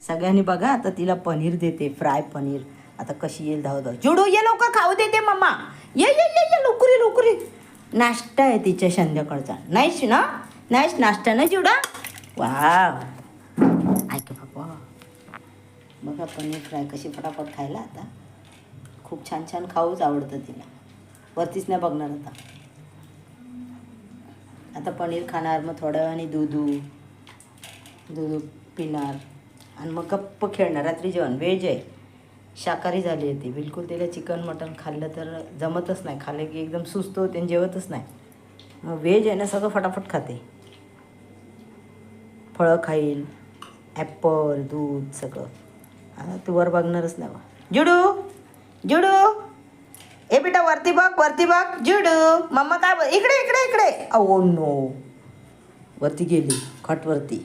सगळ्यांनी बघा आता तिला पनीर देते, फ्राय पनीर. आता कशी येईल धाव धाव. जुडू ये लवकर खाऊ देते मम्मा. ये ये ये ये लवकरी लवकरी. नाश्ता आहे तिच्या संध्याकाळचा. नाईस ना, नाईस नाश्ता ना जुडा. वाव ऐक बाबा, बघा पनीर फ्राय कशी फटाफट खायला. आता खूप छान छान खाऊच आवडतं तिला. वरतीच नाही बघणार आता. आता पनीर खाणार, मग थोड्या वेळाने दूध पिणार आणि मग गप्प खेळणार. रात्री जेवण व्हेज आहे, शाकाहारी झाली आहे ती बिलकुल. तिला चिकन मटण खाल्लं तर जमतच नाही, खाल्लं की एकदम सुस्त होते आणि जेवतच नाही. मग व्हेज आहे ना, सगळं फटाफट खाते. फळं खाईल, ॲपल, दूध सगळं. आता तू वर बघणारच नाही बा. जुडू ए बेटा वरती बघ जुडू. मम्मा काय इकडे इकडे इकडे. ओ नो, वरती गेली खाटवरती.